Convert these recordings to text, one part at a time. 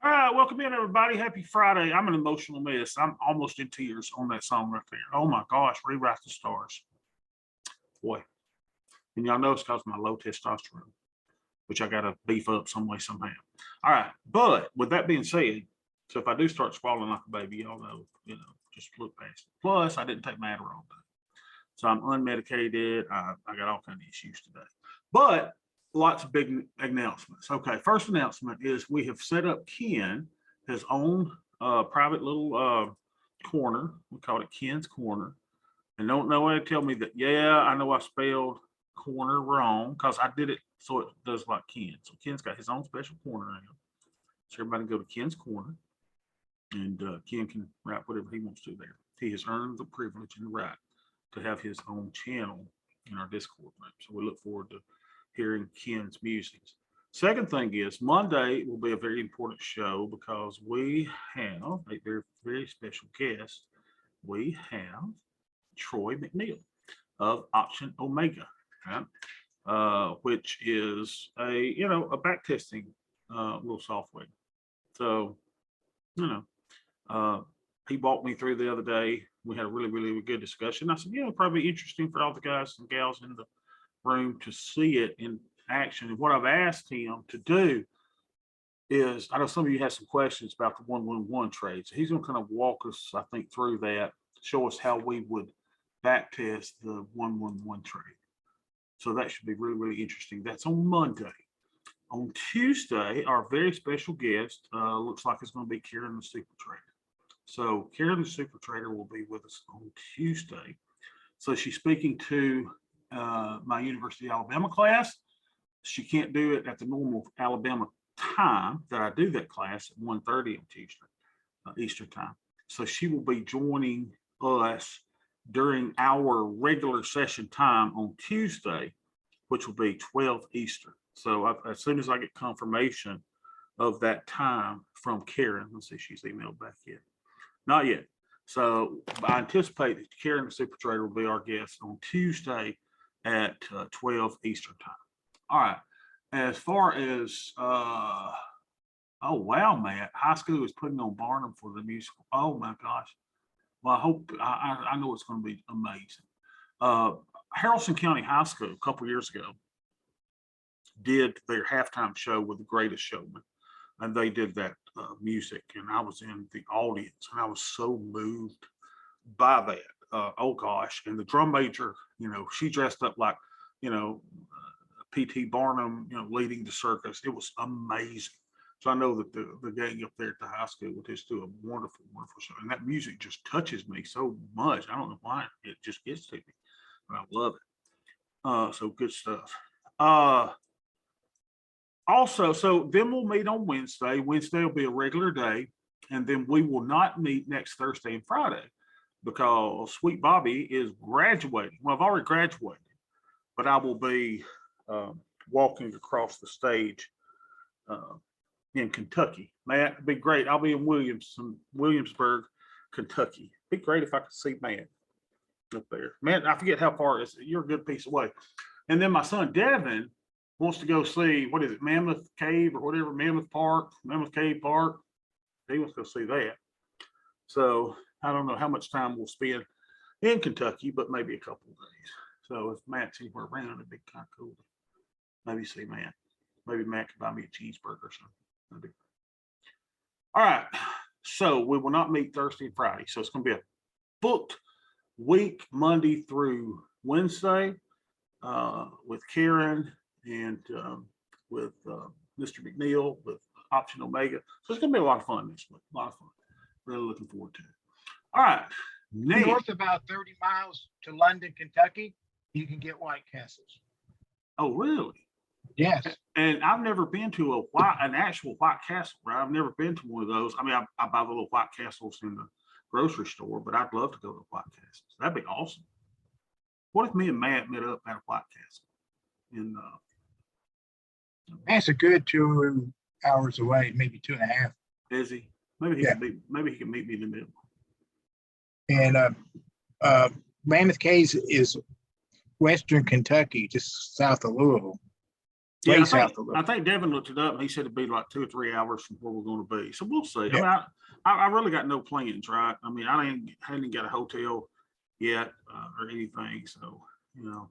All right, welcome in, everybody. Happy Friday. I'm an emotional mess. I'm almost in tears on that song right there. Oh my gosh, Rewrite the Stars. Boy. And y'all know it's because of my low testosterone, which I got to beef up some way, somehow. All right. But with that being said, so if I do start swallowing like a baby, y'all know, just look past it. Plus, I didn't take my Adderall today. So I'm unmedicated. I got all kinds of issues today. But lots of big announcements. Okay, first announcement is we have set up Ken, his own private little corner. We call it Ken's Corner. And don't know why to tell me that, yeah, I know I spelled corner wrong because I did it so it does like Ken. So Ken's got his own special corner now. So everybody go to Ken's Corner and Ken can write whatever he wants to there. He has earned the privilege and the right to have his own channel in our Discord room. So we look forward to hearing Ken's musings. Second thing is Monday will be a very important show because we have a very, very special guest. We have Troy McNeil of Option Omega, right? Which is a back testing little software. So, he walked me through the other day. We had a really, really good discussion. I said, probably interesting for all the guys and gals in the room to see it in action. And what I've asked him to do is, I know some of you have some questions about the 111 trade. So he's going to kind of walk us, I think, through that, show us how we would back test the 111 trade. So that should be really, really interesting. That's on Monday. On Tuesday, our very special guest looks like it's going to be Karen the Super Trader. So Karen the Super Trader will be with us on Tuesday. So she's speaking to my University of Alabama class. She can't do it at the normal Alabama time that I do that class at 1:30 on Tuesday, Eastern time. So she will be joining us during our regular session time on Tuesday, which will be 12 Eastern. So as soon as I get confirmation of that time from Karen, let's see if she's emailed back yet. Not yet. So I anticipate that Karen the Super Trader will be our guest on Tuesday at 12 Eastern time. All right. As far as, oh, wow, Matt, high school is putting on Barnum for the musical. Oh, my gosh. Well, I hope, I know it's going to be amazing. Haralson County High School a couple years ago did their halftime show with The Greatest Showman. And they did that music, and I was in the audience, and I was so moved by that. Oh gosh! And the drum major, she dressed up like, P.T. Barnum, leading the circus. It was amazing. So I know that the gang up there at the high school would just do a wonderful, wonderful show, and that music just touches me so much. I don't know why it just gets to me, but I love it. So good stuff. Also, so then we'll meet on Wednesday. Wednesday will be a regular day, and then we will not meet next Thursday and Friday because Sweet Bobby is graduating. Well, I've already graduated, but I will be walking across the stage in Kentucky. Matt, it'd be great. I'll be in Williamsburg, Kentucky. It'd be great if I could see Matt up there. Man, I forget how far it is. You're a good piece away. And then my son Devin wants to go see, what is it, Mammoth Cave or whatever, Mammoth Cave Park. He wants to go see that. So I don't know how much time we'll spend in Kentucky, but maybe a couple of days. So if Matt's anywhere around, it'd be kind of cool to maybe see Matt. Maybe Matt could buy me a cheeseburger or something. All right. So we will not meet Thursday and Friday. So it's going to be a booked week, Monday through Wednesday, with Karen and with Mr. McNeil, with Option Omega. So it's going to be a lot of fun this week. A lot of fun. Really looking forward to it. All right. North about 30 miles to London, Kentucky, you can get White Castles. Oh, really? Yes. And I've never been to an actual White Castle, right? I've never been to one of those. I mean, I buy the little White Castles in the grocery store, but I'd love to go to White Castles. That'd be awesome. What if me and Matt met up at a White Castle? That's a good 2 hours away, maybe 2.5. Is he? Maybe he can meet me in the middle. And Mammoth Caves is western Kentucky, just south of Louisville. Yeah, way south of I Liberty. think Devin looked it up and he said it'd be like 2 or 3 hours from where we're going to be. So we'll see. Yeah. I mean, I really got no plans, right? I mean, hadn't got a hotel yet or anything. So, you know,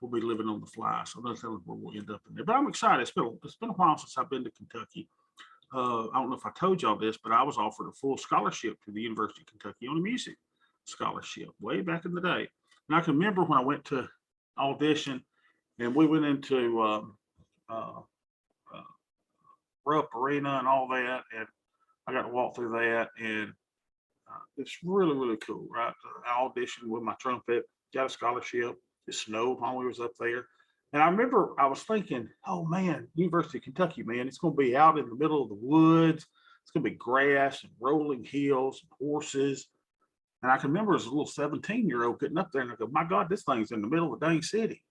we'll be living on the fly. So that's where we'll end up in there. But I'm excited. It's been a while since I've been to Kentucky. I don't know if I told y'all this, but I was offered a full scholarship to the University of Kentucky on a music scholarship way back in the day. And I can remember when I went to audition and we went into uh, Rupp Arena and all that, and I got to walk through that, and it's really, really cool, right? I auditioned with my trumpet, got a scholarship. It snowed while we was up there. And I remember I was thinking, oh man, University of Kentucky, man, it's going to be out in the middle of the woods. It's going to be grass and rolling hills and horses. And I can remember as a little 17-year-old getting up there and I go, my God, this thing's in the middle of the dang city.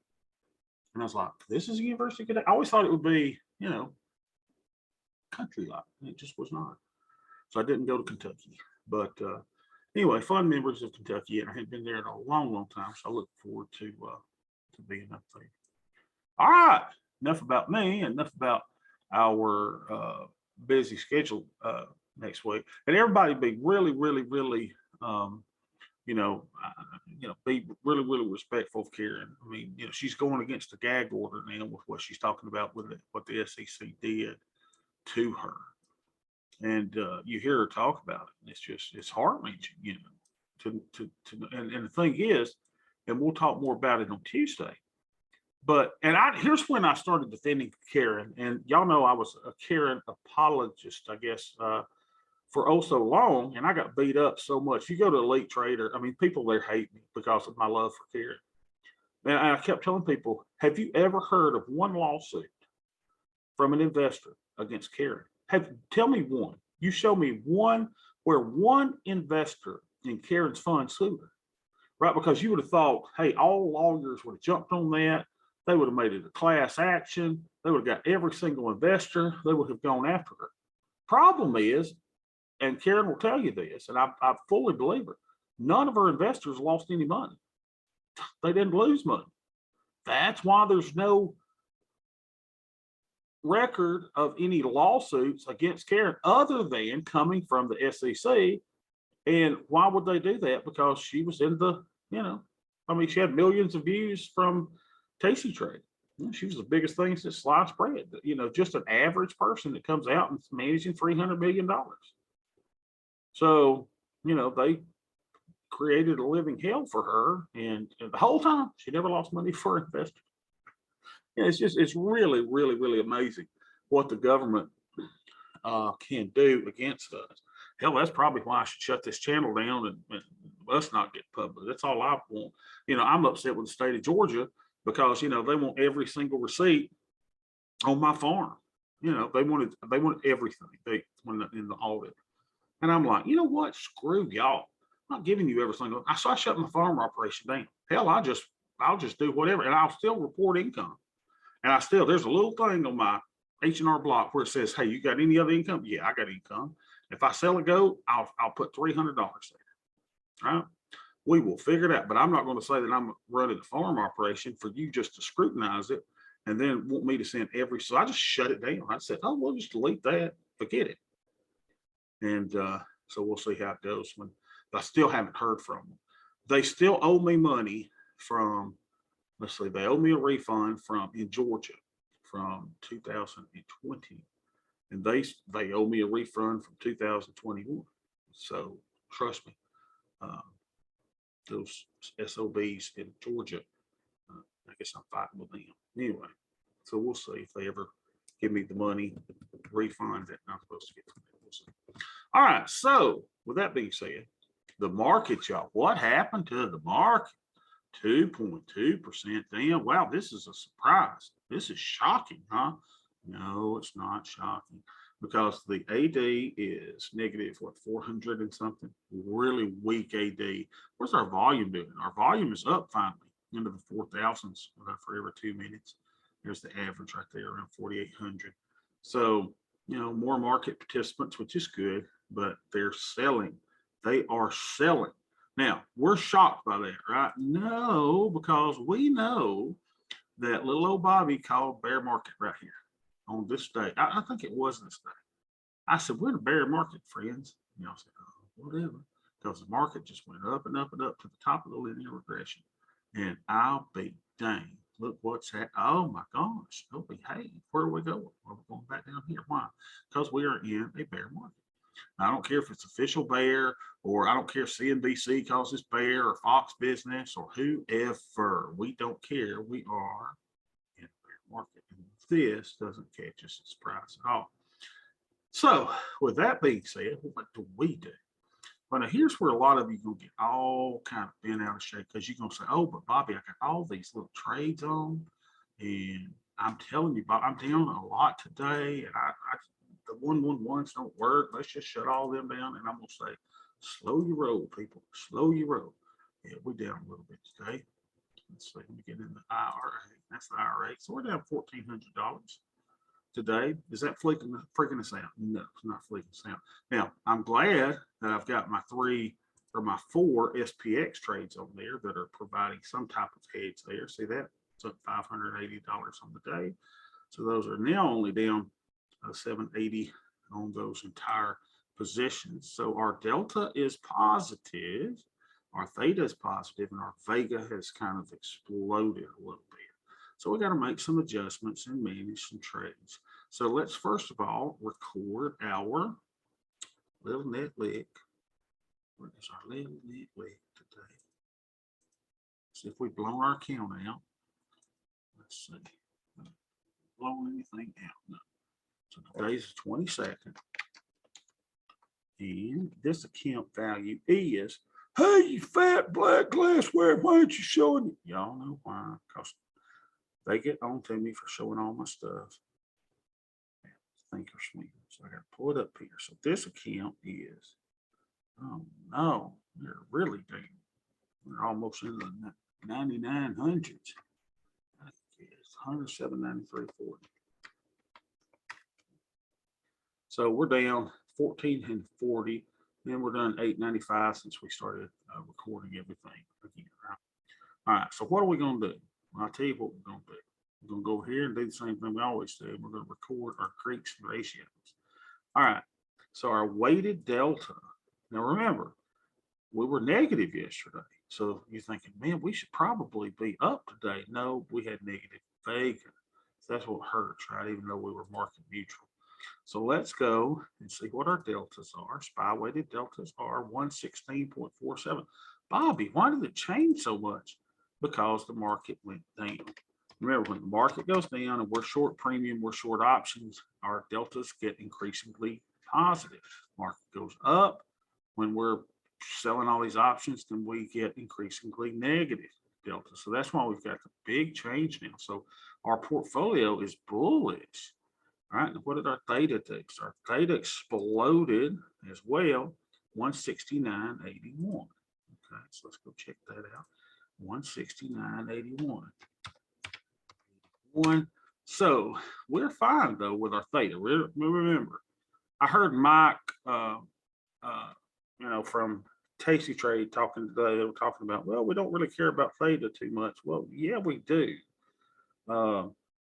And I was like, this is University of Kentucky. I always thought it would be, you know, country like. It just was not. So I didn't go to Kentucky. But anyway, fun memories of Kentucky. And I hadn't been there in a long, long time. So I look forward to being up there. All right, enough about me, enough about our busy schedule next week. And everybody be really, really, really, be really, really respectful of Karen. I mean, you know, she's going against the gag order now with what she's talking about with what the SEC did to her. And you hear her talk about it. It's heart wrenching, you know. And the thing is, and we'll talk more about it on Tuesday. But here's when I started defending Karen, and y'all know I was a Karen apologist, I guess, for oh so long, and I got beat up so much. You go to Elite Trader, I mean, people there hate me because of my love for Karen. And I kept telling people, have you ever heard of one lawsuit from an investor against Karen? Tell me one. You show me one where one investor in Karen's fund sued her, right? Because you would have thought, hey, all lawyers would have jumped on that. They would have made it a class action. They would have got every single investor. They would have gone after her. Problem is, and Karen will tell you this, and I fully believe her, none of her investors lost any money. They didn't lose money. That's why there's no record of any lawsuits against Karen other than coming from the SEC. And why would they do that? Because she was in she had millions of views from Tasty Trade. She was the biggest thing since sliced bread. Just an average person that comes out and managing $300 million. So, they created a living hell for her, and the whole time she never lost money for investors. It's really, really, really amazing what the government can do against us. Hell, that's probably why I should shut this channel down and us not get public. That's all I want. I'm upset with the state of Georgia because they want every single receipt on my farm. They wanted everything in the audit. And I'm like, you know what? Screw y'all. I'm not giving you every single. So I shut my farm operation down. Hell, I'll just do whatever, and I'll still report income. And there's a little thing on my H&R Block where it says, hey, you got any other income? Yeah, I got income. If I sell a goat, I'll put $300 there. Right? We will figure it out. But I'm not going to say that I'm running a farm operation for you just to scrutinize it and then want me to send so I just shut it down. I said, oh, we'll just delete that, forget it. And so we'll see how it goes. I still haven't heard from them. They still owe me money from, let's see, they owe me a refund in Georgia from 2020. And they owe me a refund from 2021. So trust me, those SOBs in Georgia, I guess I'm fighting with them. Anyway, so we'll see if they ever give me the money refund that I'm supposed to get from them. We'll see. All right, so with that being said, the market, y'all, what happened to the market? 2.2% down. Wow, this is a surprise. This is shocking, huh? No, it's not shocking because the AD is negative, 400 and something. Really weak AD. What's our volume doing? Our volume is up finally into the 4,000s for every 2 minutes. There's the average right there around 4,800. So, more market participants, which is good, but they're selling. They are selling. Now, we're shocked by that, right? No, because we know that little old Bobby called bear market right here on this day. I think it was this day. I said, we're in a bear market, friends. And y'all said, oh, whatever. Because the market just went up and up and up to the top of the linear regression. And I'll be dang. Look what's that. Oh my gosh. Okay, hey, where are we going? Well, we're going back down here. Why? Because we are in a bear market. I don't care if it's official bear, or I don't care if CNBC calls this bear, or Fox Business, or whoever. We don't care. We are in a bear market. And this doesn't catch us as surprise at all. So with that being said, what do we do? Well, now here's where a lot of you gonna get all kind of bent out of shape, because you're gonna say, oh, but Bobby, I got all these little trades on, and I'm telling you, Bob, I'm down a lot today, and the 111s don't work. Let's just shut all them down. And I'm gonna say, slow your roll, people. Slow your roll. Yeah, we're down a little bit today. Let's see, let me get in the IRA. That's the IRA. So we're down $1,400 today. Is that freaking us out? No, it's not freaking us out. Now, I'm glad that I've got my 4 SPX trades on there that are providing some type of hedge there. See that? It's up $580 on the day. So those are now only down $780 on those entire positions. So our delta is positive, our theta is positive, and our vega has kind of exploded a little bit. So we got to make some adjustments and manage some trades. So let's first of all record our little net lick. Where is our little net lick today? See if we've blown our account out. Let's see. Blown anything out? No. So today's the 22nd. And this account value is, hey, you fat black glassware, why aren't you showing it? Y'all know why, because they get on to me for showing all my stuff. Thinkorswim. So I got to pull it up here. So this account is, oh no, we're really down. We're almost in the 9900s. It's 107.93.40. So we're down 1440. Then we're done 895 since we started recording everything again. Right? All right. So what are we going to do? I'll tell you what we're going to do. We're going to go here and do the same thing we always do. We're going to record our creeks and ratios. All right. So our weighted delta. Now remember, we were negative yesterday. So you're thinking, man, we should probably be up today. No, we had negative vega. So that's what hurts, right? Even though we were market neutral. So let's go and see what our deltas are. SPY weighted deltas are 116.47. Bobby, why did it change so much? Because the market went down. Remember, when the market goes down and we're short premium, we're short options, our deltas get increasingly positive. Market goes up. When we're selling all these options, then we get increasingly negative delta. So that's why we've got the big change now. So our portfolio is bullish. All right, what did our theta do? So our theta exploded as well, 169.81. Okay, so let's go check that out. 169.81. So we're fine though with our theta. Remember, I heard Mike, from Tasty Trade talking today. They were talking about, well, we don't really care about theta too much. Well, yeah, we do.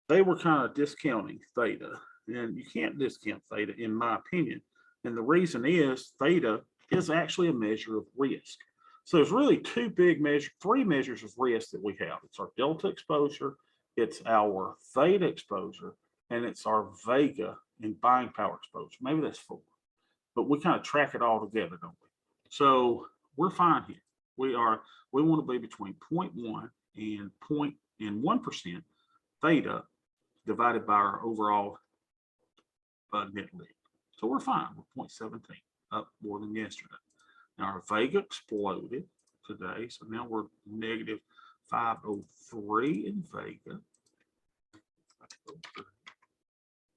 They were kind of discounting theta. And you can't discount theta, in my opinion. And the reason is theta is actually a measure of risk. So there's really three measures of risk that we have. It's our delta exposure, it's our theta exposure, and it's our vega and buying power exposure. Maybe that's 4, but we kind of track it all together, don't we? So we're fine here. We want to be between 0.1 and 1% theta divided by our overall net lick. So we're fine. We're 0.17, up more than yesterday. Now our vega exploded today, so now we're negative 503 in vega.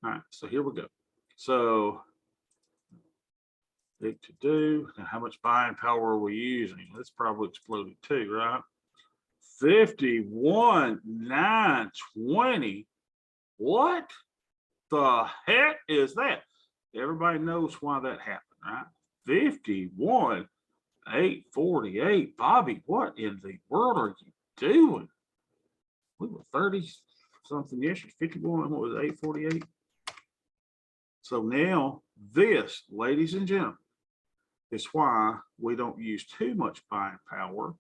All right, so here we go. So big to do. Now how much buying power are we using? That's probably exploded too, right? 51,920. What the heck is that? Everybody knows why that happened, right? 51,848. Bobby, what in the world are you doing? we were 30 something yesterday, 51, what was it, 848? So now this, ladies and gentlemen, is why we don't use too much buying power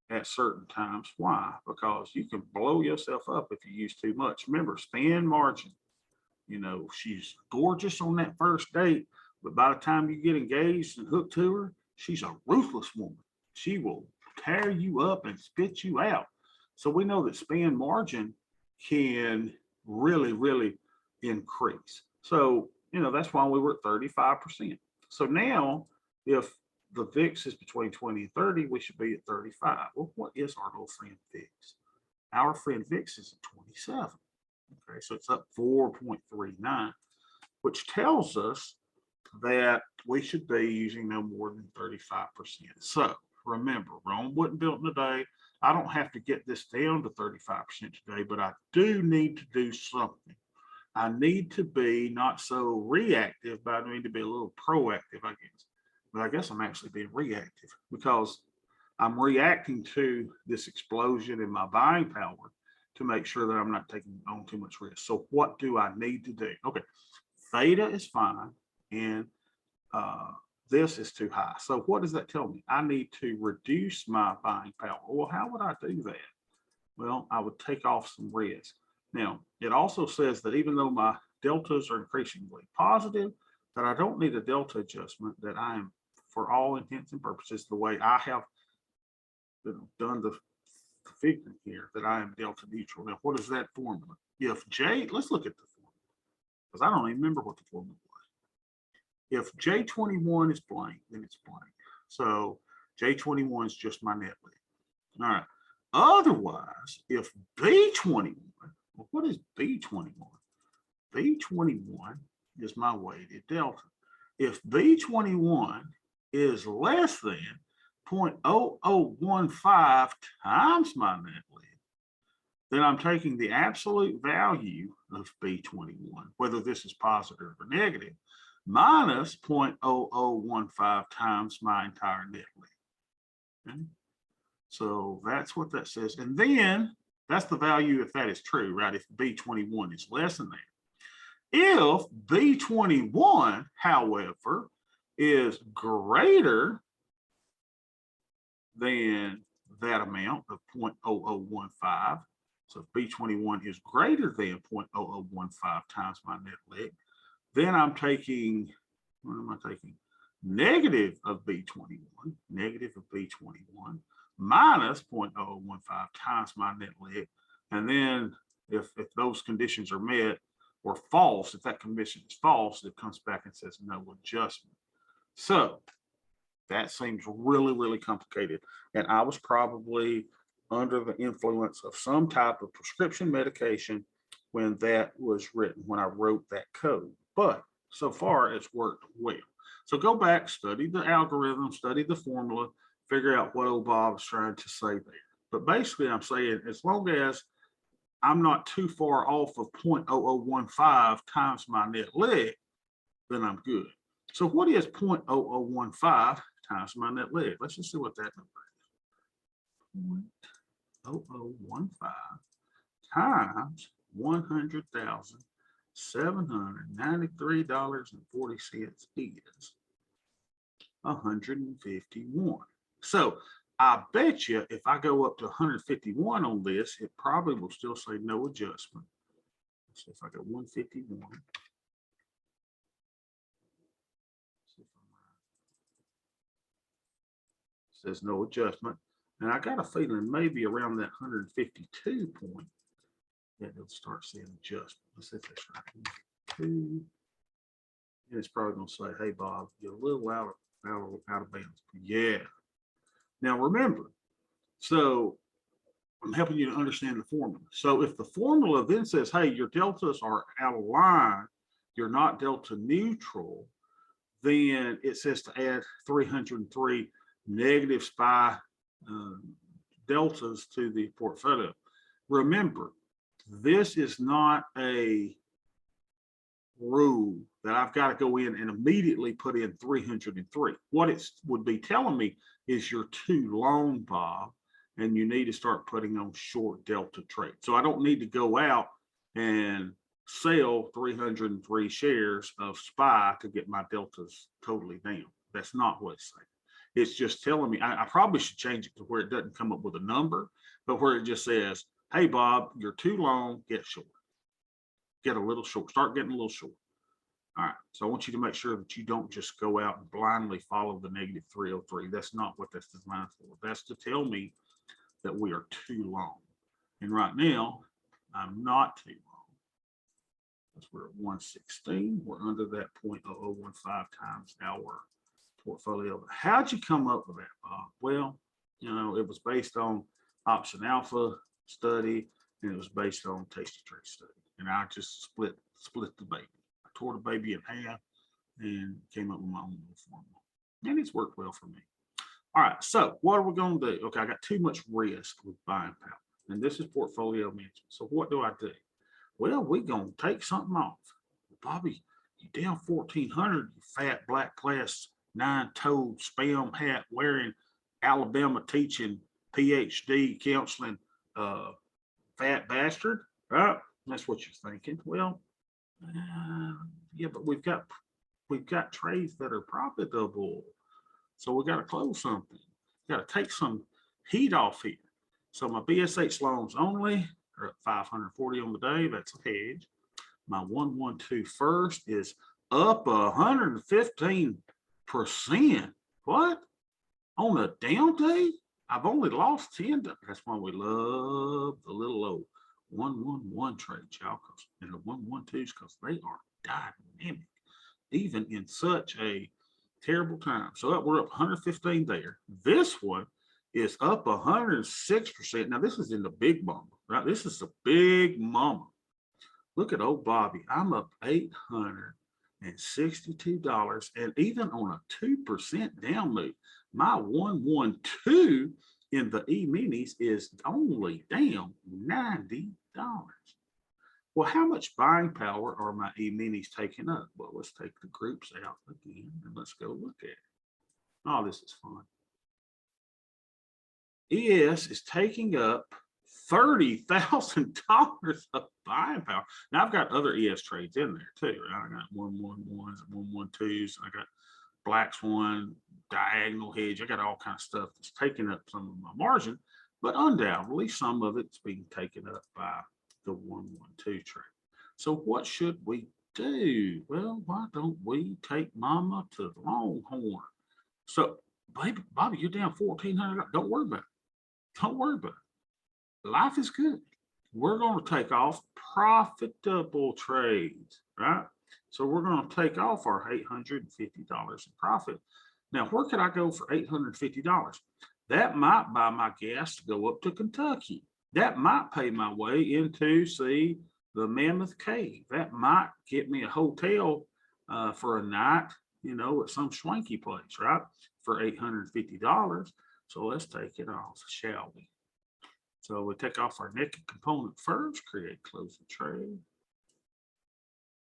at certain times. Why? Because you can blow yourself up if you use too much. Remember, span margin. You know, she's gorgeous on that first date, but by the time you get engaged and hooked to her, she's a ruthless woman. She will tear you up and spit you out. So we know that span margin can really, really increase. So, you know, that's why we were at 35%. So now, if the VIX is between 20 and 30, we should be at 35. Well, what is our little friend VIX? Our friend VIX is at 27. Okay, so it's up 4.39, which tells us that we should be using no more than 35%. So remember, Rome wasn't built in a day. I don't have to get this down to 35% today, but I do need to do something. I need to be not so reactive, but I need to be a little proactive, I guess. But I guess I'm actually being reactive because I'm reacting to this explosion in my buying power to make sure that I'm not taking on too much risk. So what do I need to do? Okay, theta is fine, and this is too high. So what does that tell me? I need to reduce my buying power. Well, how would I do that? Well, I would take off some risk. Now, it also says that even though my deltas are increasingly positive, that I don't need a delta adjustment, that I am, for all intents and purposes, the way I have done the figure here, that I am delta neutral. Now, what is that formula? If J, let's look at the formula, because I don't even remember what the formula was. If J21 is blank, then it's blank. So J21 is just my net leg. All right. Otherwise, if B21, well, what is B21? B21 is my weighted delta. If B21 is less than 0.0015 times my net leg, then I'm taking the absolute value of B21, whether this is positive or negative, minus 0.0015 times my entire net leg. Okay? So that's what that says. And then that's the value if that is true, right? If B21 is less than that. If B21, however, is greater than that amount of 0.0015, so if B21 is greater than 0.0015 times my net leg, then I'm taking, what am I taking? Negative of B21, negative of B21, minus 0.0015 times my net leg. And then if those conditions are met or false, if that condition is false, it comes back and says no adjustment. So that seems really, really complicated. And I was probably under the influence of some type of prescription medication when that was written, when I wrote that code. But so far it's worked well. So go back, study the algorithm, study the formula, figure out what old Bob is trying to say there. But basically I'm saying, as long as I'm not too far off of 0.0015 times my net leg, then I'm good. So what is 0.0015 times my net leg? Let's just see what that number is. 0.0015 times $100,793.40 is 151. So I bet you if I go up to 151 on this, it probably will still say no adjustment. So if I go 151, says no adjustment. And I got a feeling maybe around that 152 point that it'll start seeing adjustment. Let's see if that's right. 2. And it's probably going to say, hey, Bob, you're a little out of bounds. Yeah. Now remember, so I'm helping you to understand the formula. So if the formula then says, hey, your deltas are out of line, you're not delta neutral, then it says to add 303 negative SPY deltas to the portfolio. Remember, this is not a rule that I've got to go in and immediately put in 303. What it would be telling me is you're too long, Bob, and you need to start putting on short delta trades. So I don't need to go out and sell 303 shares of SPY to get my deltas totally down. That's not what it's saying. It's just telling me, I probably should change it to where it doesn't come up with a number, but where it just says, hey, Bob, you're too long, get short. Get a little short, start getting a little short. All right, so I want you to make sure that you don't just go out and blindly follow the negative 303. That's not what that's designed for. That's to tell me that we are too long. And right now, I'm not too long. Because we're at 116. We're under that 0.0015 times our portfolio. How'd you come up with that, Bob? Well, you know, it was based on Option Alpha study, and it was based on Tasty Trade study. And I just split the baby. I tore the baby in half and came up with my own little formula. And it's worked well for me. All right, so what are we going to do? Okay, I got too much risk with buying power. And this is portfolio management. So what do I do? Well, we're going to take something off. Bobby, you down 1,400, you fat black class 9-toed spam hat wearing Alabama teaching PhD counseling fat bastard, right? That's what you're thinking. Well, yeah, but we've got trades that are profitable, so we got to close something. Got to take some heat off here. So my BSH loans only are at 540 on the day. That's a hedge. My 112 first is up 115%. What? On a down day? I've only lost 10. That's why we love the little old 111 trade, y'all, and the 112s, because they are dynamic, even in such a terrible time. So we're up 115 there. This one is up 106%. Now, this is in the big mama, right? This is the big mama. Look at old Bobby. I'm up $862. And even on a 2% down move, my 112 in the E-minis is only down $90. Well, how much buying power are my E-minis taking up? Well, let's take the groups out again and let's go look at it. Oh, this is fun. ES is taking up $30,000 of buying power. Now I've got other ES trades in there too. Right? I got 111s, 112s. I got Black Swan, diagonal hedge. I got all kinds of stuff that's taking up some of my margin, but undoubtedly some of it's being taken up by the 112 trade. So what should we do? Well, why don't we take mama to the Longhorn? So, baby, Bobby, you're down 1,400. Don't worry about it. Don't worry about it. Life is good. We're going to take off profitable trades, right? So we're going to take off our $850 in profit. Now, where could I go for $850? That might buy my gas to go up to Kentucky. That might pay my way into, see, the Mammoth Cave. That might get me a hotel for a night, you know, at some swanky place, right? For $850. So let's take it off, shall we? So we take off our naked component first, create closing trade.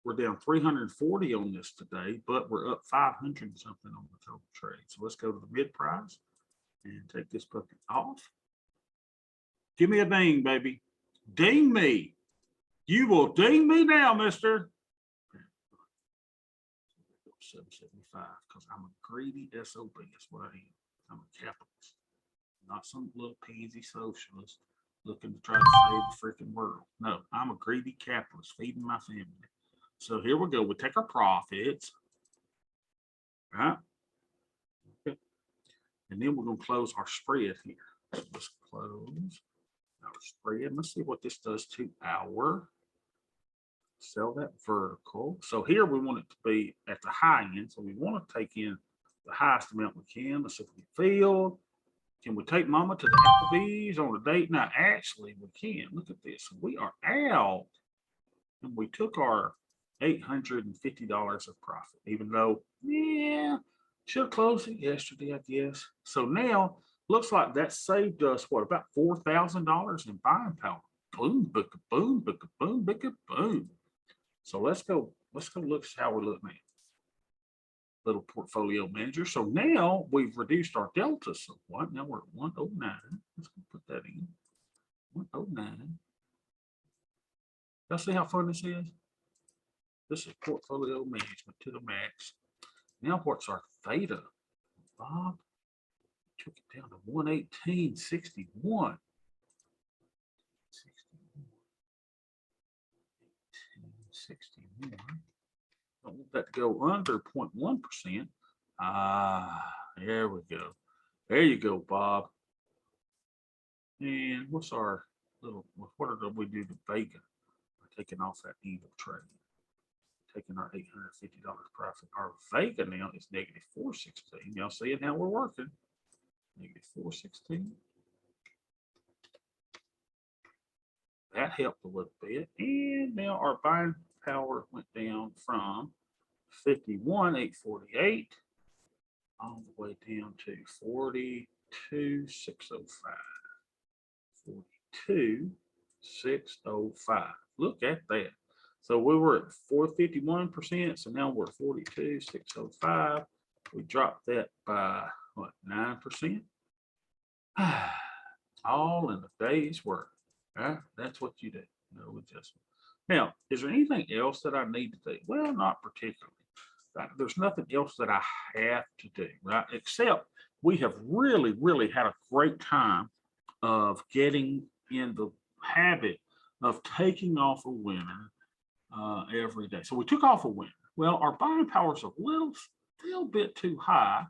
We're down 340 on this today, but we're up 500 something on the total trade. So let's go to the mid price and take this bucket off. Give me a ding, baby. Ding me. You will ding me now, mister. 775, because I'm a greedy SOB. That's what I am. I'm a capitalist, not some little pansy socialist looking to try to save the freaking world. No, I'm a greedy capitalist feeding my family. So here we go. We take our profits, right? Okay. And then we're going to close our spread here. So let's close our spread. Let's see what this does to our sell that vertical. So here we want it to be at the high end. So we want to take in the highest amount we can. Let's see if we can fill. Can we take mama to the Applebee's on a date? Now, actually, we can. Look at this. We are out. And we took our $850 of profit, even though, yeah, should have closed it yesterday, I guess. So now, looks like that saved us, what, about $4,000 in buying power. Boom, bicka, boom, bicka, boom, bicka, boom. So let's go look how we look now. little portfolio manager. So now we've reduced our delta somewhat. Now we're at 109. Let's put that in. 109. Y'all see how fun this is? This is portfolio management to the max. Now what's our theta? Bob took it down to 118.61. 61. I want that to go under 0.1%. There we go. There you go, Bob. And what's our little, what did we do to Vega? We're taking off that evil trade. Taking our $850 profit. Our Vega now is negative 416. Y'all seeing how we're working? Negative 416. That helped a little bit. And now our buying power went down from 51,848 all the way down to 42,605. 42,605. Look at that. So we were at 451%. So now we're 42,605. We dropped that by what, 9%? All in a day's work. Right? That's what you do. No adjustment. Now, is there anything else that I need to do? Well, not particularly. There's nothing else that I have to do, right? Except we have really, really had a great time of getting in the habit of taking off a winner every day. So we took off a winner. Well, our buying power is a little bit too high,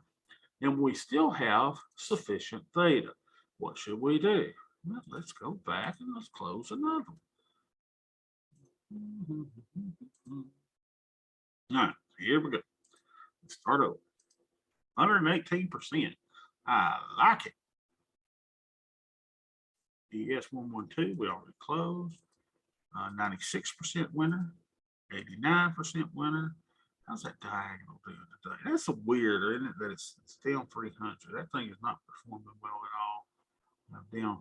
and we still have sufficient theta. What should we do? Well, let's go back and let's close another one. All right, here we go. Let's start over. 118%. I like it. DS112, we already closed. 96% winner. 89% winner. How's that diagonal doing today? That's a weird, isn't it? That it's down 300. That thing is not performing well at all. I'm down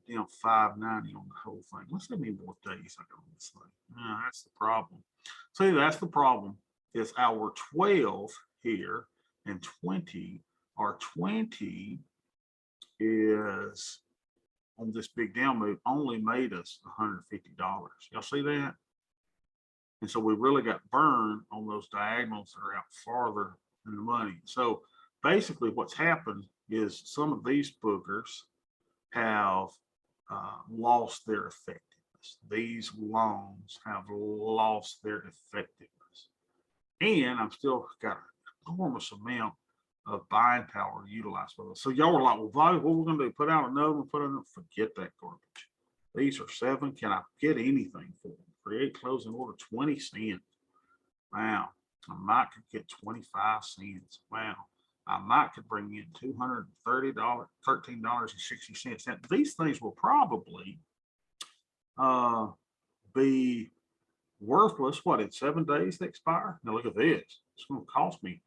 590 on the whole thing. Let's see how many more days I got on this thing. That's the problem. See, that's the problem. Is our 12 here and 20. Our 20 is on this big down move only made us $150. Y'all see that? And so we really got burned on those diagonals that are out farther in the money. So basically what's happened is some of these boogers have lost their effectiveness. These loans have lost their effectiveness. And I've still got an enormous amount of buying power to utilize for this. So y'all were like, well, Bobby, what we're going to do? Put out another one, forget that garbage. These are 7. Can I get anything for them? Create closing order 20 cents. Wow. I might could get 25 cents. Wow. I might could bring in $230, $13.60. Now, these things will probably be worthless. What, in 7 days they expire? Now look at this. It's going to cost me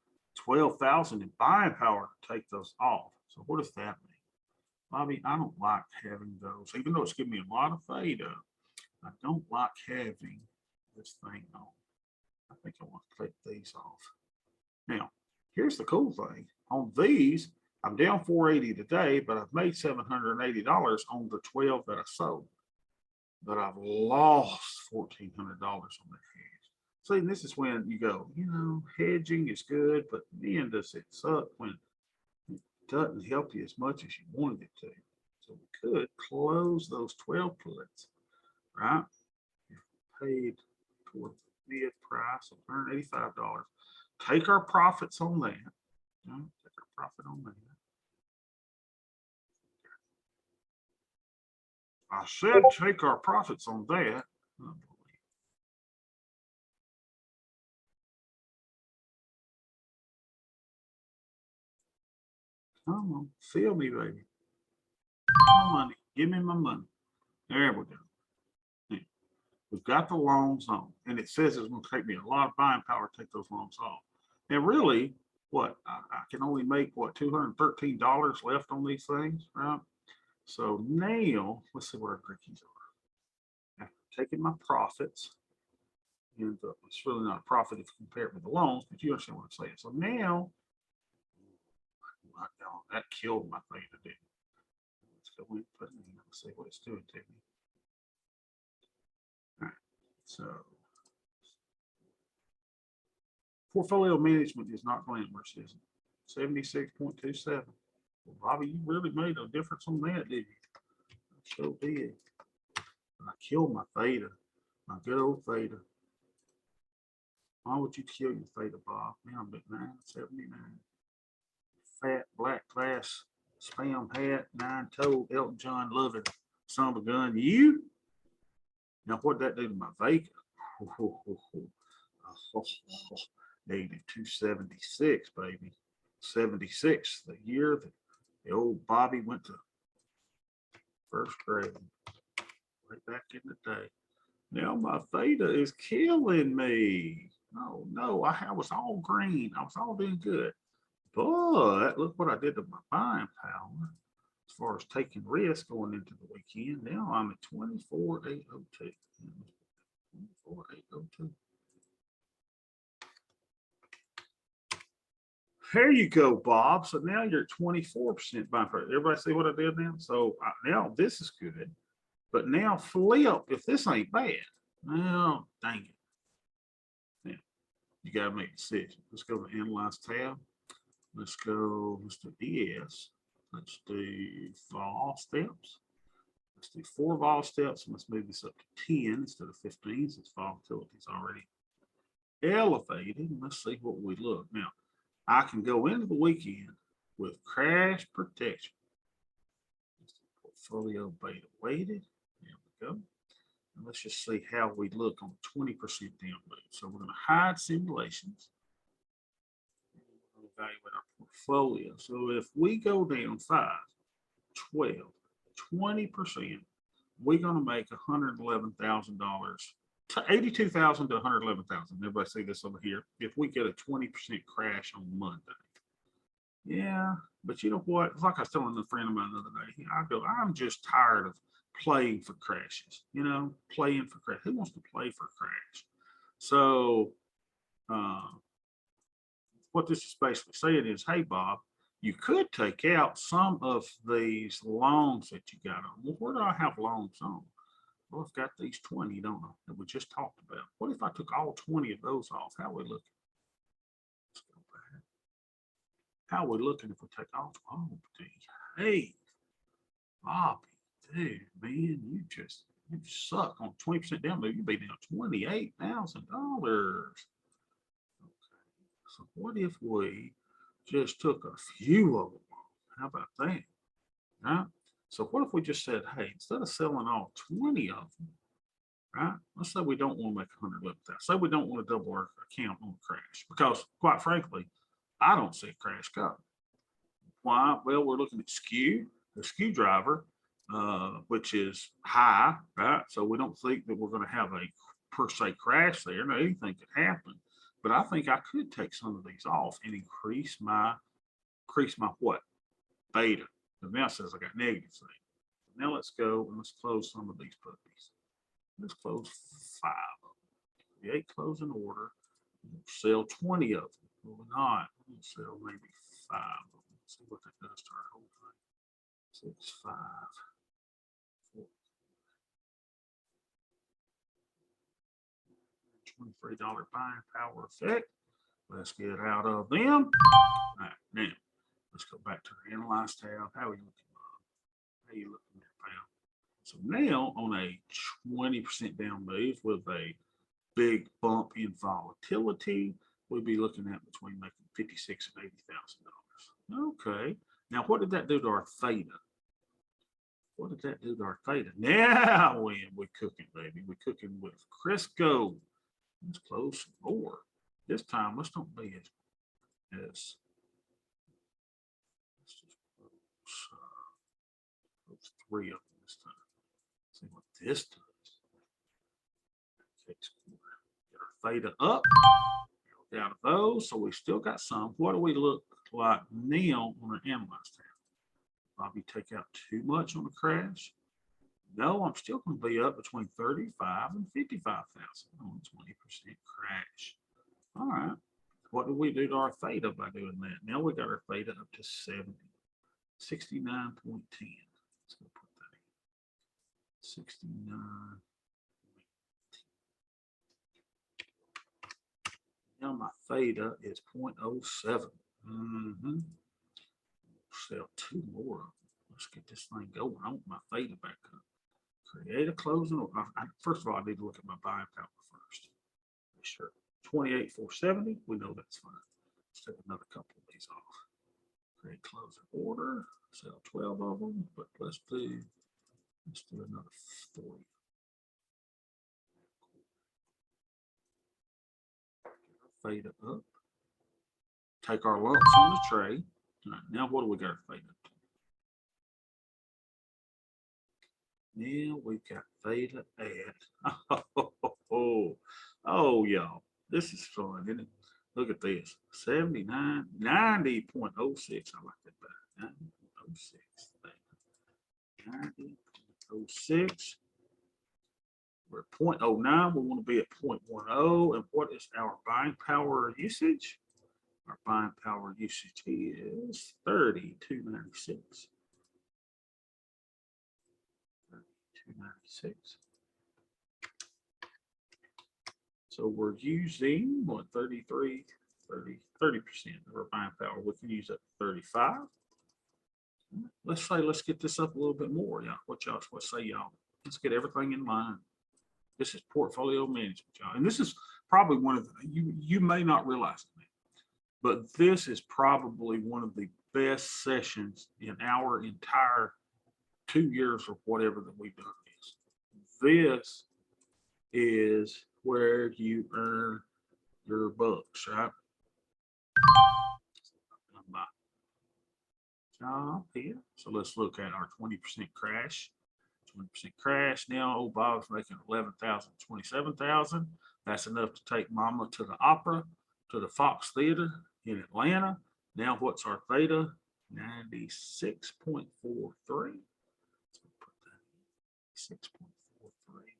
$12,000 in buying power to take those off. So what does that mean? Bobby, I don't like having those, even though it's giving me a lot of theta. I don't like having this thing on. I think I want to click these off. Now, here's the cool thing. On these, I'm down 480 today, but I've made $780 on the 12 that I sold. But I've lost $1,400 on the hedge. See, this is when you go, hedging is good, but man, does it suck when it doesn't help you as much as you wanted it to. So we could close those 12 puts, right? If we paid toward the bid price of $185. Take our profits on that. Take our profit on that. I said take our profits on that. Come on, feel me, baby. My money. Give me my money. There we go. Yeah. We've got the loans on, and it says it's going to take me a lot of buying power to take those loans off. And really, what I can only make $213 left on these things, right? So now let's see where our quickies are. After taking my profits, ends up, it's really not a profit if you compare it with the loans, but you understand what I'm saying. So now, my God, that killed my thing to do. Let's go in, put it in, let's see what it's doing to me. All right, so portfolio management is not glamorous, is it? 76.27. Well, Bobby, you really made a difference on that, didn't you? I sure did. I killed my theta, my good old theta. Why would you kill your theta, Bob? Now I'm at 979. Fat black glass spam hat, 9-toed Elton John loving son of a gun. You? Now what'd that do to my Vega? Needed 276, baby. 76, the year that the old Bobby went to first grade. Right back in the day. Now my theta is killing me. Oh no, I was all green. I was all doing good. But look what I did to my buying power as far as taking risks going into the weekend. Now I'm at 24,802. 24,802. There you go, Bob. So now you're at 24% buying power. Everybody see what I did now? So now this is good. But now flip, if this ain't bad, well, dang it. Now, you got to make a decision. Let's go to Analyze tab. Let's do ES. Let's do vol steps. Let's do 4 vol steps. And let's move this up to 10 instead of 15 since volatility is already elevated. And let's see what we look. Now, I can go into the weekend with crash protection. Portfolio beta weighted. There we go. And let's just see how we look on 20% down move. So we're going to hide simulations. Evaluate our portfolio. So if we go down 5, 12, 20%, we're going to make $111,000 to 82,000 to 111,000. Everybody see this over here. If we get a 20% crash on Monday. Yeah, but you know what? It's like I was telling a friend of mine the other day. I go, I'm just tired of playing for crashes, playing for crash. Who wants to play for crash? So what this is basically saying is, hey, Bob, you could take out some of these loans that you got on. Well, where do I have loans on? Well, I've got these 20, don't I, that we just talked about. What if I took all 20 of those off? How are we looking? Let's go back. How are we looking if we take all 12? Hey, Bobby, dude, man, you suck on 20% down move. You'd be down $28,000. So what if we just took a few of them? How about that? Right? So what if we just said, hey, instead of selling all 20 of them, right? Let's say we don't want to make 111,000. Say we don't want to double our account on a crash because, quite frankly, I don't see a crash coming. Why? Well, we're looking at skew, the skew driver, which is high, right? So we don't think that we're going to have a per se crash there. Now, anything could happen. But I think I could take some of these off and increase my what? Beta. The now says I got negative thing. Now let's go and let's close some of these puppies. Let's close 5 of them. Create closing order. We'll sell 20 of them. We'll not. We'll sell maybe 5 of them. Let's see what that does to our whole thing. 6, 5, 4. $23 buying power effect. Let's get out of them. All right, now let's go back to the Analyze tab. How are you looking, Bob? How are you looking there, pal? So now on a 20% down move with a big bump in volatility, we'll be looking at between making $56,000 and $80,000. Okay. Now, what did that do to our theta? What did that do to our theta? Now we're cooking, baby. We're cooking with Crisco. Let's close some more. This time, let's don't be as let's just close 3 of them this time. See what this does. Get our theta up. Out of those, so we still got some. What do we look like now on our Analyze tab? Bobby take out too much on the crash. No, I'm still going to be up between 35 and 55,000 on 20% crash. All right. What do we do to our theta by doing that? Now we got our theta up to 70, 69.10. Let's go put that in. 69. Now my theta is 0.07. Sell two more of them. Let's get this thing going. I want my theta back up. Create a closing. First of all, I need to look at my buying power first. Sure. 28,470. We know that's fine. Let's take another couple of these off. Create closing order. Sell 12 of them, but let's do another 40. Theta up. Take our lumps on the tray. All right, now what do we got to theta up to? Now we've got theta at oh y'all, this is fun, isn't it? Look at this. 79, 90.06. I like that better. 90.06. 90.06. We're at 0.09. We want to be at 0.10. And what is our buying power usage? Our buying power usage is 32.96. 32.96. So we're using what, 30% of our buying power. We can use up to 35. Let's get this up a little bit more. Yeah, what say y'all? Let's get everything in line. This is portfolio management, y'all. And this is probably one of the, you may not realize it, but this is probably one of the best sessions in our entire 2 years or whatever that we've done this. This is where you earn your bucks, right? Job here. So let's look at our 20% crash. 20% crash. Now old Bob's making 11,000, 27,000. That's enough to take mama to the opera, to the Fox Theater in Atlanta. Now what's our theta? 96.43. Let's put that 6.43.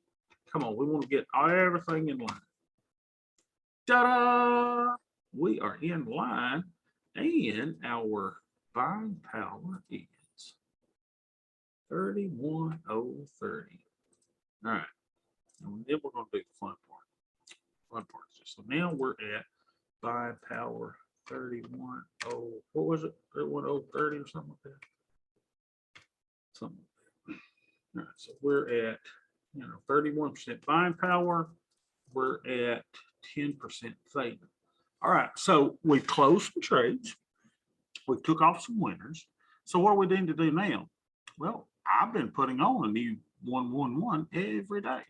Come on, we want to get everything in line. Ta-da! We are in line, and our buying power is 31,030. All right, and then we're going to do the fun part. So now we're at buying power 31,000. What was it? 31,030 or something like that. Something like that. All right, so we're at 31% buying power. We're at 10% theta. All right, so we've closed some trades. We took off some winners. So what are we need to do now? Well, I've been putting on a new 111 every day.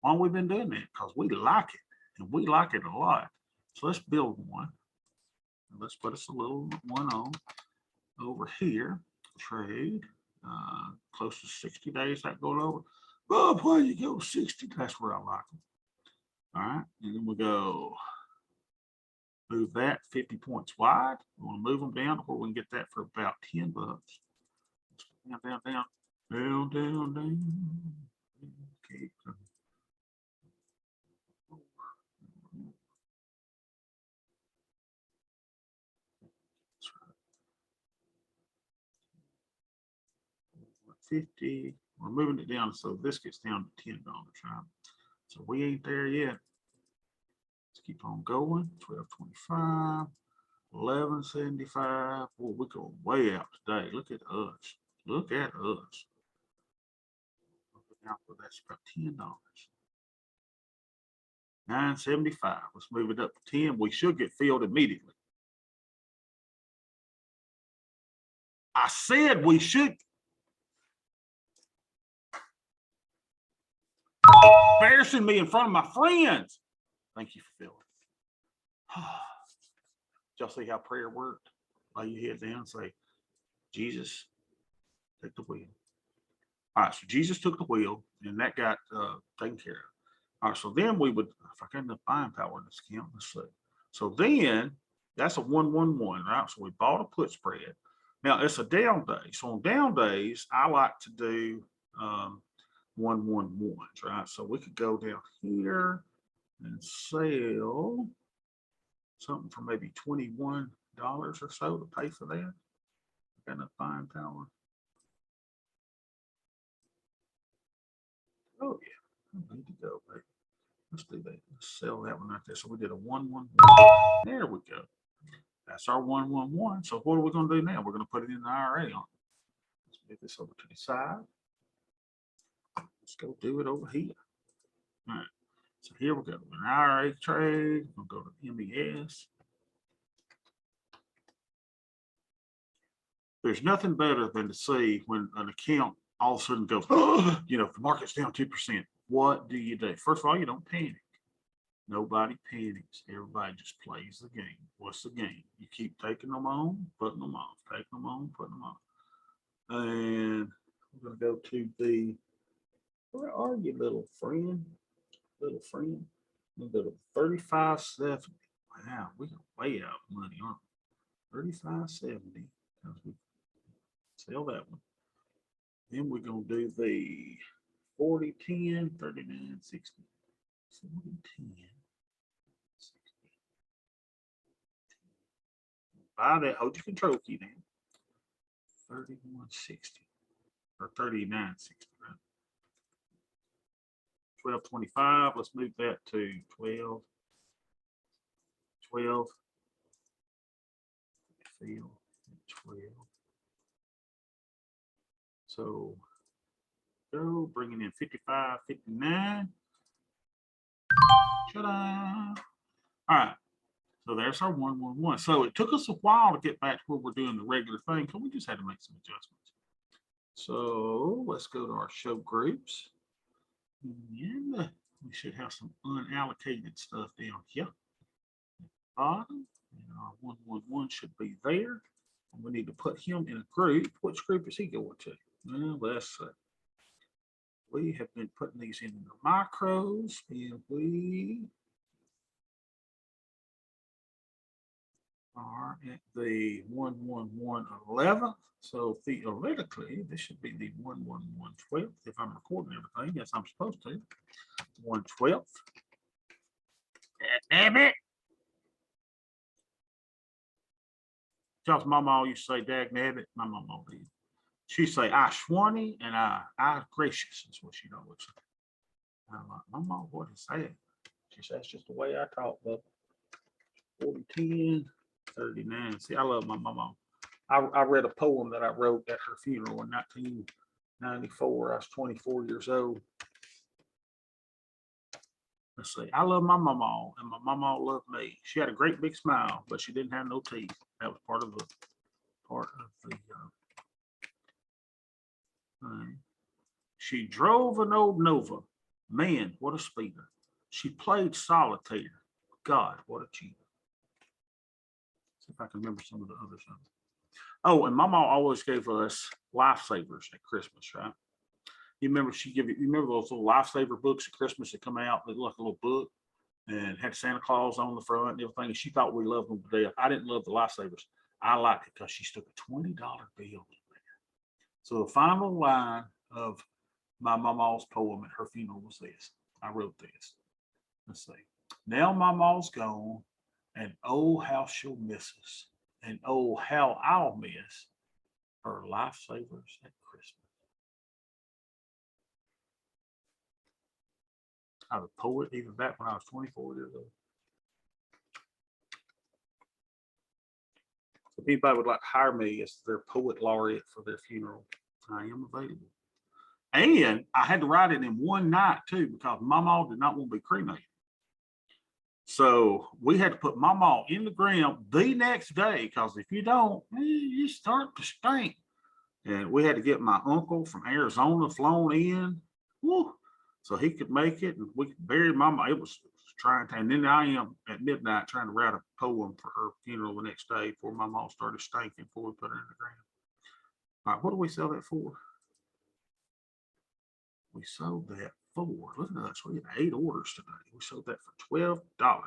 Why have we been doing that? Because we like it, and we like it a lot. So let's build one. Let's put us a little one on over here. Trade. Close to 60 days that going over. Bob, why you go 60? That's where I like them. All right, and then we go move that 50 points wide. We want to move them down to where we can get that for about 10 bucks. Down, down, down, down, down, down. Okay. That's right. 50. We're moving it down so this gets down to $10, right? So we ain't there yet. Let's keep on going. 12.25, 11.75. Boy, we're going way out today. Look at us. Look at us. That's about $10. 9.75. Let's move it up to 10. We should get filled immediately. I said we should. Embarrassing me in front of my friends. Thank you for filling. Did y'all see how prayer worked? Lay your head down and say, Jesus, take the wheel. All right, so Jesus took the wheel, and that got taken care of. All right, so then we would, if I got enough buying power in this account, let's see. So then that's a 111, right? So we bought a put spread. Now it's a down day. So on down days, I like to do 111s, right? So we could go down here and sell something for maybe $21 or so to pay for that. Got enough buying power. Oh yeah, I need to go, baby. Let's do that. Let's sell that one right there. So we did a 111. There we go. That's our 111. So what are we going to do now? We're going to put it in the IRA on. Let's move this over to the side. Let's go do it over here. All right. So here we go. An IRA trade. We'll go to MES. There's nothing better than to see when an account all of a sudden goes, oh, you know, if the market's down 2%, what do you do? First of all, you don't panic. Nobody panics. Everybody just plays the game. What's the game? You keep taking them on, putting them off, taking them on, putting them off. And we're going to go to the, where are you, little friend? Little friend. We'll go to 35.70. Wow, we got way out of money, aren't we? 35.70. We sell that one. Then we're going to do the 40.10, 39.60. 40.10. Buy that. Hold your control key down. 31.60 or 39.60, right? 12.25. Let's move that to 12. 12. 12. So go bringing in 55.59. Ta-da! All right. So there's our 111. So it took us a while to get back to where we're doing the regular thing, so we just had to make some adjustments. So let's go to our show groups. And we should have some unallocated stuff down here. Bottom, and our 111 should be there. And we need to put him in a group. Which group is he going to? Well, let's see. We have been putting these in the micros, and we are at the 11111th. So theoretically, this should be the 11112th if I'm recording everything as I'm supposed to. 112th. Damn it. Y'all's mama used to say, dag nabbit. My mama did. She'd say, I swanny and I gracious is what she'd always say. I'm like, Mama, what is that? She said, that's just the way I talk, Bubba. 40, 10, 39. See, I love my mama. I read a poem that I wrote at her funeral in 1994. I was 24 years old. Let's see. I love my mama, and my mama loved me. She had a great big smile, but she didn't have no teeth. That was part of the she drove an old Nova. Man, what a speeder. She played solitaire. God, what a cheater. See if I can remember some of the other stuff. Oh, and my mom always gave us lifesavers at Christmas, right? You remember you remember those little lifesaver books at Christmas that come out, that look like a little book and had Santa Claus on the front and everything. And she thought we loved them to death. I didn't love the lifesavers. I liked it because she stuck a $20 bill in there. So the final line of my mama's poem at her funeral was this. I wrote this. Let's see. Now my ma's gone, and oh, how she'll miss us. And oh, how I'll miss her lifesavers at Christmas. I was a poet even back when I was 24 years old. So if anybody would like to hire me as their poet laureate for their funeral, I am available. And I had to write it in one night too, because Mama did not want to be cremated. So we had to put Mama in the ground the next day, because if you don't, you start to stink. And we had to get my uncle from Arizona flown in, so he could make it, and we could bury Mama. It was trying to, and then I am at midnight trying to write a poem for her funeral the next day before my mom started stinking before we put her in the ground. All right, what do we sell that for? We sold that for, look at us, we had 8 orders today. We sold that for $12. $12.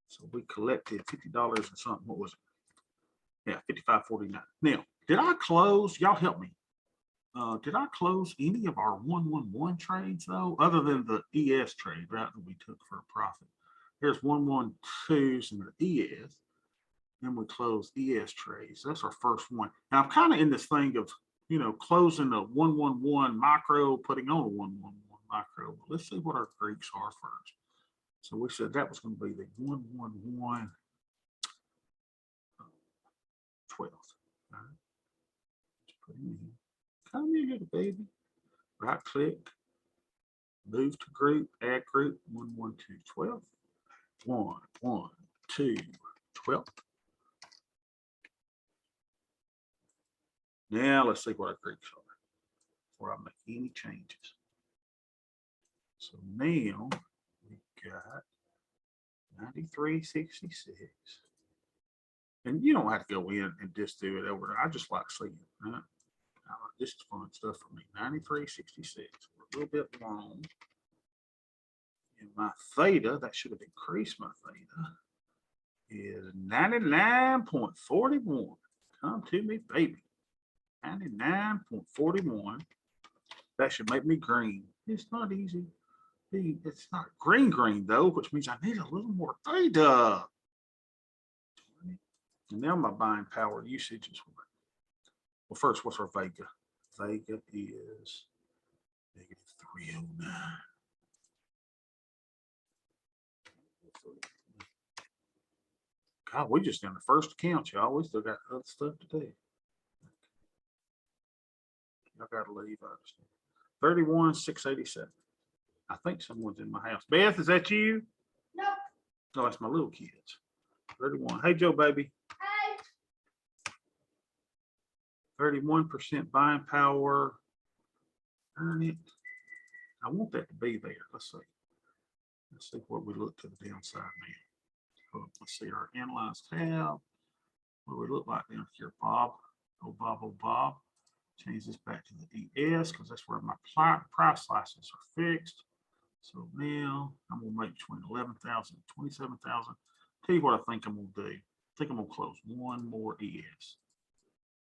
So we collected $50 and something. What was it? Yeah, $55.49. Now, did I close? Y'all help me. Did I close any of our 111 trades though, other than the ES trade, right, that we took for a profit? Here's 112s and the ES. Then we close ES trades. That's our first one. Now I'm kind of in this thing of, closing a 111 micro, putting on a 111 micro. But let's see what our Greeks are first. So we said that was going to be the 111 12th. All right. Let's put him in. Come here, little baby. Right click. Move to group. Add group. 112 12. 1 1 2 12. Now let's see what our Greeks are before I make any changes. So now we got 93.66. And you don't have to go in and just do it over. I just like seeing it. Right? This is fun stuff for me. 93.66. We're a little bit long. And my theta, that should have increased my theta, is 99.41. Come to me, baby. 99.41. That should make me green. It's not easy. It's not green though, which means I need a little more theta. And now my buying power usage is what? Well, first, what's our Vega? Vega is -309. God, we just done the first account, y'all. We still got other stuff to do. I gotta leave. 31,687. I think someone's in my house. Beth, is that you? No. No, that's my little kids. 31. Hey, Joe, baby. Hi. 31% buying power. Earn it. I want that to be there. Let's see. Let's see what we look to the downside now. Let's see our analyze tab. What do we look like down here, Bob? Oh, Bob, oh, Bob. Change this back to the ES because that's where my price slices are fixed. So now I'm going to make between 11,000 and 27,000. Tell you what I think I'm going to do. I think I'm going to close one more ES.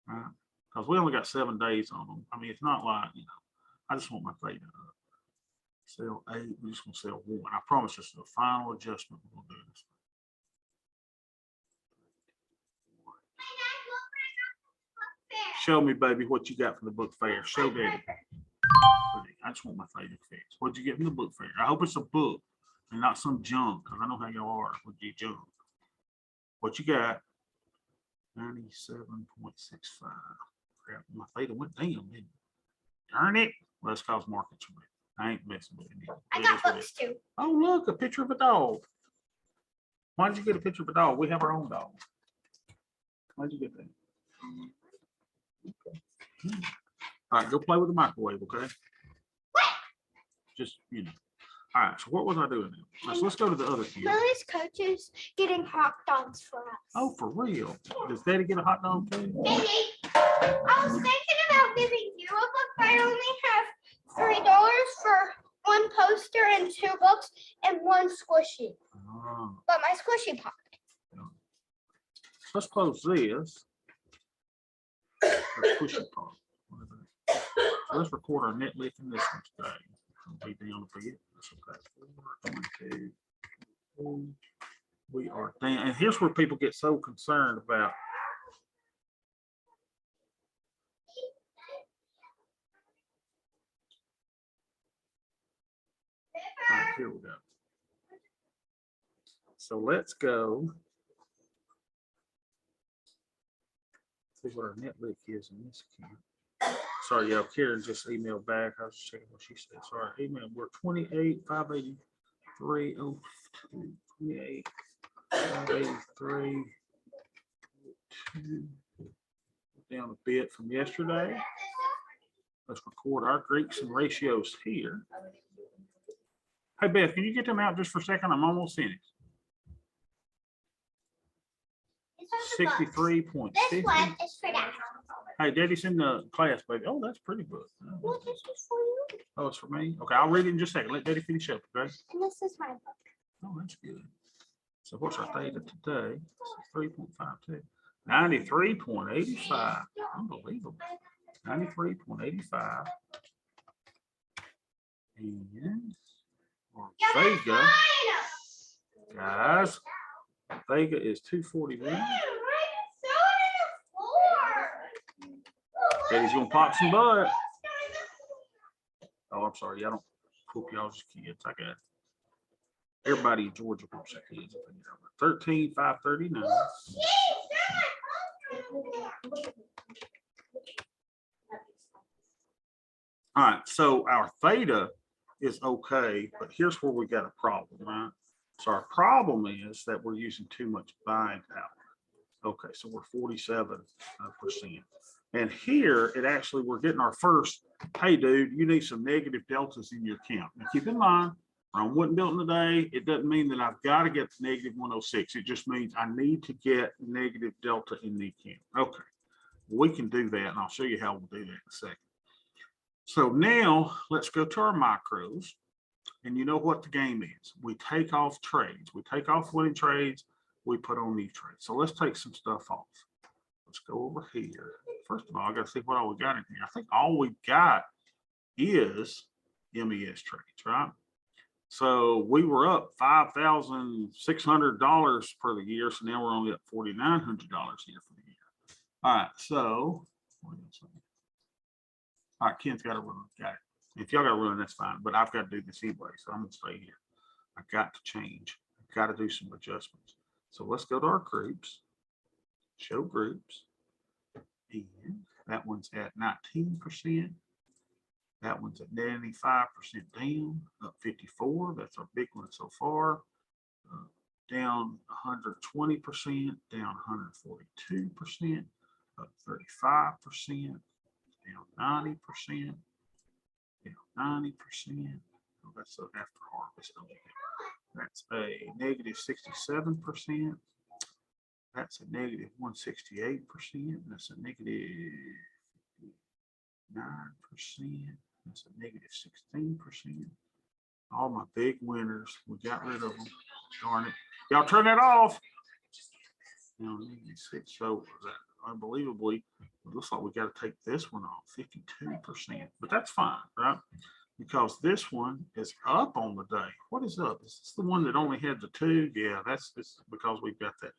Right? Because we only got 7 days on them. I mean, it's not like, I just want my theta up. Sell 8, we're just going to sell 1. I promise this is the final adjustment we're going to do this. Show me, baby, what you got from the book fair. Show Daddy. I just want my theta fixed. What'd you get from the book fair? I hope it's a book and not some junk, because I know how y'all are with your junk. What you got? 97.65. Crap, my theta went down, didn't it? Darn it. Well, that's cause markets are bad. I ain't messing with it. I got books too. Oh, look, a picture of a dog. Why did you get a picture of a dog? We have our own dog. Why'd you get that? Okay. All right, go play with the microwave, okay? Just, All right, so what was I doing now? Let's go to the other kid. Lily's coach is getting hot dogs for us. Oh, for real? Does Daddy get a hot dog too? Daddy, I was thinking about giving you a book, but I only have $3 for one poster and 2 books and 1 squishy. Oh. But my squishy popped. Let's close this. Squishy part. So let's record our net lift in this one today. It'll be down a bit. That's okay. 4, 22. We are down. And here's where people get so concerned about. All right, here we go. So let's go. See what our net lick is in this account. Sorry, y'all. Karen just emailed back. I was just checking what she said. Sorry, email. We're 28,583.02. 28,583.02. Down a bit from yesterday. Let's record our Greeks and ratios here. Hey, Beth, can you get them out just for a second? I'm almost finished. 63.50. This one is for that. Hey, Daddy's in the class, baby. Oh, that's pretty book. Well, this is for you. Oh, it's for me? Okay, I'll read it in just a second. Let Daddy finish up, okay? And this is my book. Oh, that's good. So what's our theta today? 3.52. 93.85. Unbelievable. 93.85. And our Yeah, that's Vega, fine. guys, Vega is 241. Why you throw it in the floor? Eddie's gonna pop some butt. Oh, I'm sorry. I don't whoop y'all's kids. I got everybody in Georgia whoops their kids. 13,539. All right, so our theta is okay, but here's where we got a problem, right? So our problem is that we're using too much buying power. Okay, so we're 47%. And here it actually, we're getting our first, hey dude, you need some negative deltas in your account. Now keep in mind, I wasn't built in a day. It doesn't mean that I've got to get to negative 106. It just means I need to get negative delta in the account. Okay, we can do that, and I'll show you how we'll do that in a second. So now let's go to our macros. And you know what the game is. We take off trades. We take off winning trades. We put on new trades. So let's take some stuff off. Let's go over here. First of all, I got to see what all we got in here. I think all we got is MES trades, right? So we were up $5,600 for the year. So now we're only up $4,900 here for the year. All right. So, all right, Ken's got to run. Got it. If y'all got to run, that's fine. But I've got to do this anyway. So I'm going to stay here. I got to change. I've got to do some adjustments. So let's go to our groups. Show groups. And that one's at 19%. That one's at 95% down, up 54. That's our big one so far. Down 120%, down 142%, up 35%, down 90%, down 90%. Oh, that's after harvest. That's a negative 67%. That's a negative 168%. That's a negative 9%. That's a negative 16%. All my big winners, we got rid of them. Darn it. Y'all turn that off. Now, so that unbelievably, it looks like we got to take this one off, 52%. But that's fine, right? Because this one is up on the day. What is up? Is this the one that only had the 2? Yeah, that's because we've got that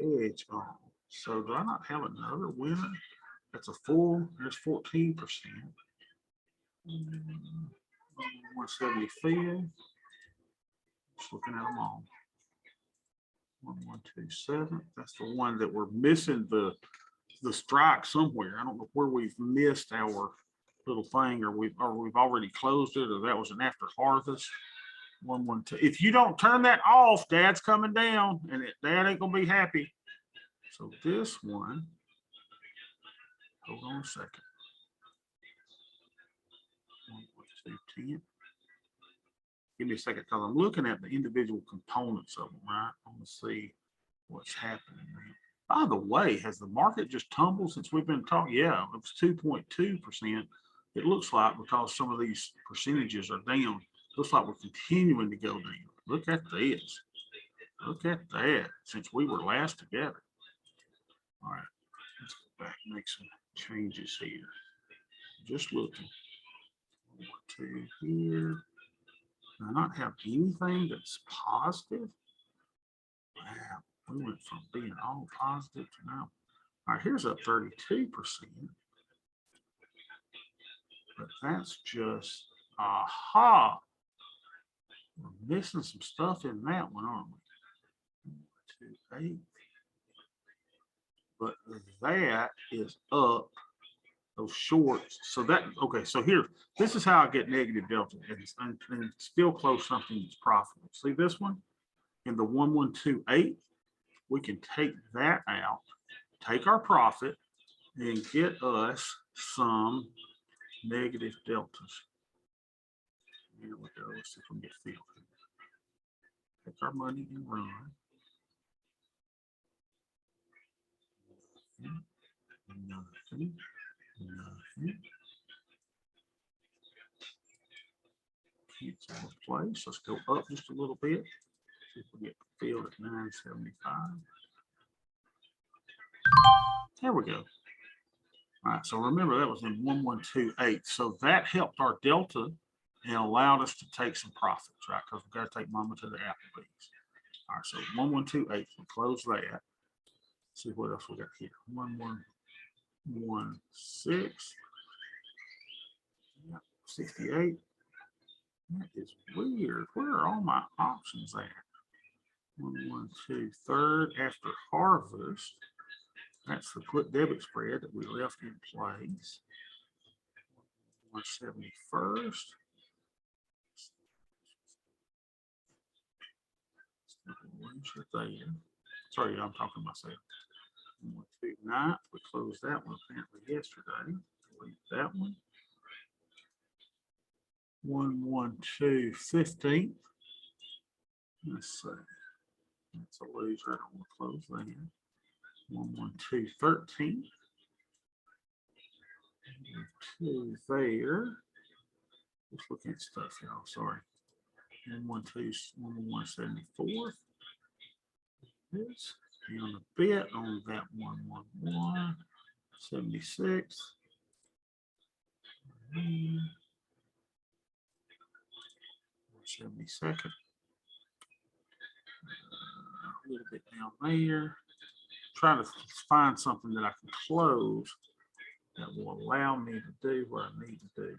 hedge on. So do I not have another winner? That's a full, there's 14%. 175. Just looking at them all. 1127. That's the one that we're missing the strike somewhere. I don't know where we've missed our little thing, or we've already closed it, or that was an after harvest. 112. If you don't turn that off, Dad's coming down, and Dad ain't gonna be happy. So this one, hold on a second. 11210. Give me a second, because I'm looking at the individual components of them, right? I want to see what's happening there. By the way, has the market just tumbled since we've been talking? Yeah, it was 2.2%. It looks like, because some of these percentages are down, looks like we're continuing to go down. Look at this. Look at that, since we were last together. All right, let's go back and make some changes here. Just looking. 1, 2 here. Do I not have anything that's positive? Wow, we went from being all positive to now. All right, here's up 32%. But that's just, aha. We're missing some stuff in that one, aren't we? 1, 2, 8. But that is up those shorts. So that, okay, so here, this is how I get negative delta and still close something that's profitable. See this one in the 1128, we can take that out, take our profit, and get us some negative deltas. Here we go. Let's see if we can get filled. Take our money and run. Nothing. Nothing. Cancel this place. Let's go up just a little bit. See if we get filled at 975. There we go. All right, so remember that was in 1128. So that helped our delta and allowed us to take some profits, right? Because we got to take mama to the Applebee's. All right, so 1128, we'll close that. See what else we got here. 1116. Yeah, 68. That is weird. Where are all my options at? 112, third after harvest. That's the put debit spread that we left in place. 171st. Sorry, I'm talking to myself. 129th. We closed that one apparently yesterday. Delete that one. 112 15th. Let's see. That's a loser. I don't want to close that. 112 13th. 2 there. Just looking at stuff, y'all. Sorry. 114 this. And on the bit on that 111 76. 72nd. A little bit down there. Trying to find something that I can close that will allow me to do what I need to do.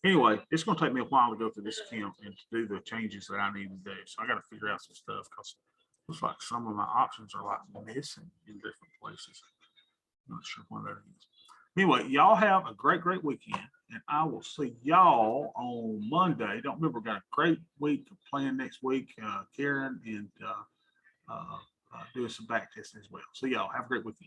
Anyway, it's going to take me a while to go through this account and to do the changes that I need to do. So I got to figure out some stuff because it looks like some of my options are like missing in different places. Not sure what that is. Anyway, y'all have a great weekend, and I will see y'all on Monday. Don't remember, got a great week planned next week. Karen and doing some back testing as well. So y'all have a great weekend.